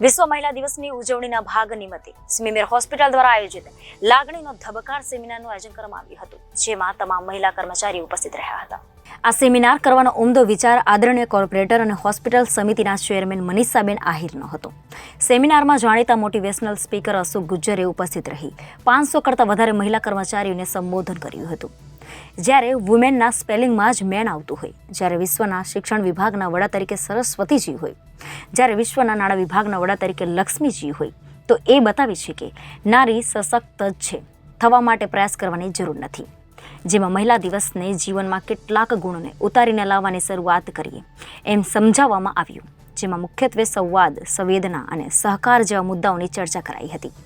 વિશ્વ મહિલા દિવસની ઉજવણીના ભાગ નિમિત્તે સ્મીમેર હોસ્પિટલ દ્વારા આયોજિત લાગણીનો ધબકાર સેમિનારનું આયોજન કરવામાં આવ્યું હતું, જેમાં તમામ મહિલા કર્મચારીઓ ઉપસ્થિત રહ્યા હતા. આ સેમિનાર કરવાનો ઉમદો વિચાર આદરણીય કોર્પોરેટર અને હોસ્પિટલ સમિતિના ચેરમેન મનીષાબેન આહિરનો હતો. સેમિનારમાં જાણીતા મોટિવેશનલ સ્પીકર અશોક ગુજ્જરે ઉપસ્થિત રહી 500 કરતાં વધારે મહિલા કર્મચારીઓને સંબોધન કર્યું હતું. જ્યારે વુમેનના સ્પેલિંગમાં જ મેન આવતું હોય, જ્યારે વિશ્વના શિક્ષણ વિભાગના વડા તરીકે સરસ્વતીજી હોય, જ્યારે વિશ્વના નાણાં વિભાગના વડા તરીકે લક્ષ્મીજી હોય, તો એ બતાવે છે કે નારી સશક્ત જ છે, થવા માટે પ્રયાસ કરવાની જરૂર નથી. જેમાં મહિલા દિવસને જીવનમાં કેટલાક ગુણોને ઉતારીને લાવવાની શરૂઆત કરીએ એમ સમજાવવામાં આવ્યું, જેમાં મુખ્યત્વે સંવાદ, સંવેદના અને સહકાર જેવા મુદ્દાઓની ચર્ચા કરાઈ હતી.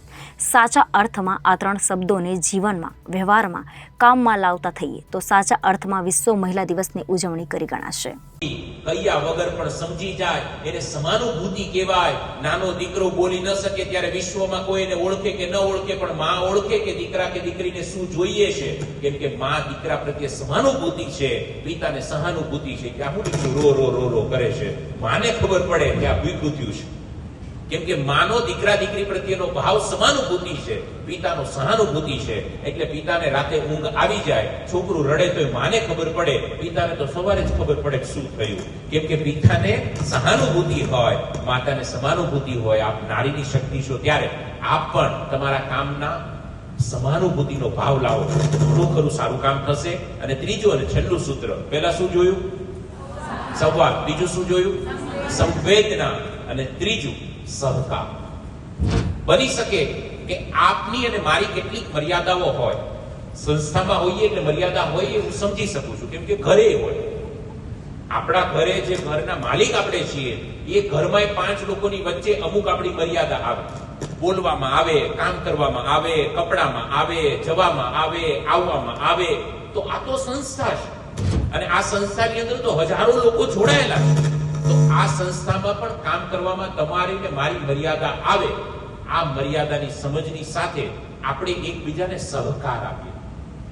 સાચા અર્થમાં આ 3 શબ્દોને જીવનમાં, વ્યવહારમાં, કામમાં લાવતા થઈએ તો સાચા અર્થમાં વિશ્વ મહિલા દિવસની ઉજવણી કરી ગણાશે. કયા વગર પણ સમજી જાય એને સમાનુભૂતિ કહેવાય. નાનો દીકરો બોલી ન શકે ત્યારે વિશ્વમાં કોઈ એને ઓળખે કે ન ઓળખે, પણ માં ઓળખે કે દીકરા કે દીકરીને શું જોઈએ છે, કેમ કે માં દીકરા પ્રત્યે સમાનુભૂતિ છે, પિતાને સહાનુભૂતિ છે. કે આ હું દીકરો રો રો રો રો કરે છે, માને ખબર પડે કે આ ભૂખ્યું થયું છે, કેમ કે માનો દીકરા દીકરી પ્રત્યેનો ભાવ સમાનુભૂતિ છે, પિતાનો સહાનુભૂતિ છે. એટલે પિતાને રાતે ઊંઘ આવી જાય, છોકરું રડે તો માને ખબર પડે, પિતાને તો સવારે જ ખબર પડે શું થયું, કેમ કે પિતાને સહાનુભૂતિ હોય, માતાને સમાનુભૂતિ હોય. આપ નારીની શક્તિ છો, ત્યારે આપ પણ તમારા કામના સમાનુભૂતિનો ભાવ લાવો, થોડું ખરું સારું કામ થશે. અને ત્રીજું અને છેલ્લું સૂત્ર, પહેલા શું જોયું? સંવાદ. બીજું શું જોયું? સંવેદના. અને ત્રીજું સહકાર. બની શકે કે આપની અને મારી કેટલીક મર્યાદાઓ હોય, સંસ્થામાં હોઈએ એટલે મર્યાદા હોય એ હું સમજી શકું છું, કેમ કે ઘરે હોય, આપણા ઘરે જે ઘરના માલિક આપણે છીએ, એ ઘરમાં 5 લોકોની વચ્ચે અમુક આપણી મર્યાદા આવે, બોલવામાં આવે, કામ કરવામાં આવે, કપડામાં આવે, જવામાં આવે, આવવામાં આવે. તો આ તો સંસ્થા છે, અને આ સંસ્થાની અંદર તો હજારો લોકો જોડાયેલા છે. તો આ સંસ્થામાં પણ કામ કરવામાં તમારી ને મારી મર્યાદા આવે. આ મર્યાદાની સમજની સાથે આપણે એકબીજાને સહકાર આપીએ,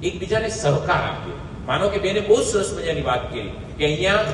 એકબીજાને સહકાર આપીએ. માનો કે બેને બહુ સરસ મજાની વાત કરી કે અહીંયા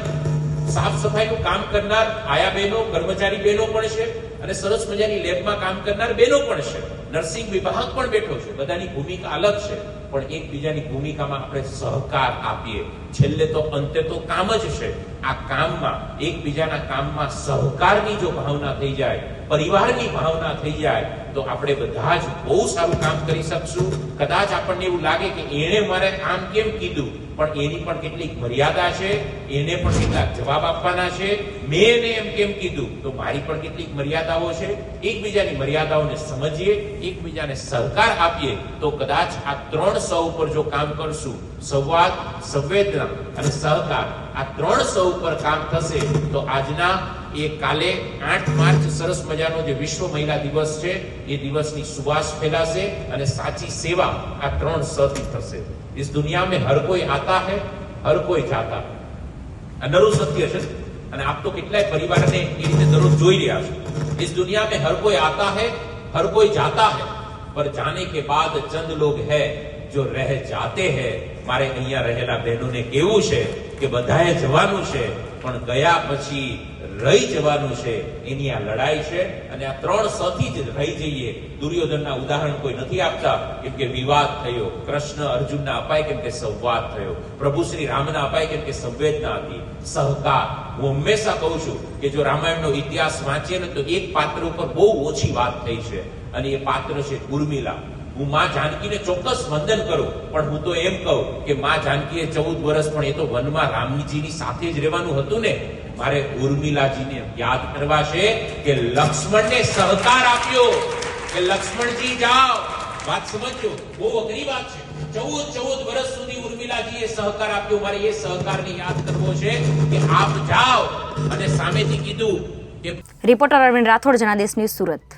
સાફ સફાઈનું કામ કરનાર આયા બહેનો, કર્મચારી બહેનો પણ છે, અને સરસ મજાની લેબમાં કામ કરનાર બહેનો પણ છે, નર્સિંગ વિભાગ પણ બેઠો છે. બધાની ભૂમિકા અલગ છે, પણ એકબીજાની ભૂમિકામાં આપણે સહકાર આપીએ. છેલ્લે તો અંતે તો કામ જ છે. આ કામમાં, એકબીજાના કામમાં સહકારની જો ભાવના થઈ જાય, પરિવારની ભાવના થઈ જાય, તો આપણે બધા જ બહુ સારું કામ કરી શકશું. કદાચ આપણને એવું લાગે કે એણે મારે આમ કેમ કીધું, પણ એની પણ કેટલીક મર્યાદા છે, એને પણ કેટલાક જવાબ આપવાના છે. મેં એને એમ કેમ કીધું, તો મારી પણ કેટલીક મર્યાદાઓ છે. એકબીજાની મર્યાદાઓને સમજીએ, એકબીજાને સહકાર આપીએ, તો કદાચ આ 3 સ ઉપર જો કામ કરશું, સંવાદ, સંવેદના અને સહકાર, આ 3 સ ઉપર કામ થશે, તો આજના એ કાલે 8 માર્ચ સરસ મજાનો જે વિશ્વ મહિલા દિવસ છે, એ દિવસની સુવાસ ફેલાશે, અને સાચી સેવા આ 3 સ થી થશે. इस दुनिया में हर कोई आता है, हर कोई जाता है. આ નરું સત્ય છે, અને આપ તો કેટલાય પરિવારને એ રીતે દરરોજ જોઈ રહ્યા છો. इस दुनिया में हर कोई आता है, हर कोई जाता है, पर जाने के बाद चंद लोग है जो रह जाते हैं. મારે અહીંયા રહેલા બહેનોને કેવું છે કે બધાએ જવાનું છે, પણ ગયા પછી રહી જવાનું છે. એની આ લડાઈ છે, અને આ 3 સ થી જ રહી જઈએ. દુર્યોધનના ઉદાહરણ કોઈ નથી આપતા, કેમ કે વિવાદ થયો. કૃષ્ણ અર્જુનના અપાય કેમ કે સંવાદ થયો. પ્રભુ શ્રી રામના અપાય કેમ કે સંવેદના હતી, સહકાર. હું હંમેશા કહું છું કે જો રામાયણનો ઇતિહાસ વાંચીએ ને, તો એક પાત્ર ઉપર બહુ ઓછી વાત થઈ છે, અને એ પાત્ર છે ઉર્મિલા. હું માં જાનકીને ચોક્કસ વંદન કરું, પણ હું તો એમ કહું કે માં જાનકીએ 14 વર્ષ પણ એ તો વનમાં રામજીની સાથે જ રહેવાનું હતું ને. મારે ઉર્મિલાજીને યાદ કરવા છે કે લક્ષ્મણને સહકાર આપ્યો, કે લક્ષ્મણજી જાઓ. વાત સમજો, બહુ અઘરી વાત છે. 14 વર્ષ સુધી ઉર્મિલાજીએ સહકાર આપ્યો. મારે એ સહકારને યાદ કરવો છે કે આપ જાઓ, અને સામેથી કીધું કે. Reporter Arvind Rathod, Janadesh news, Surat.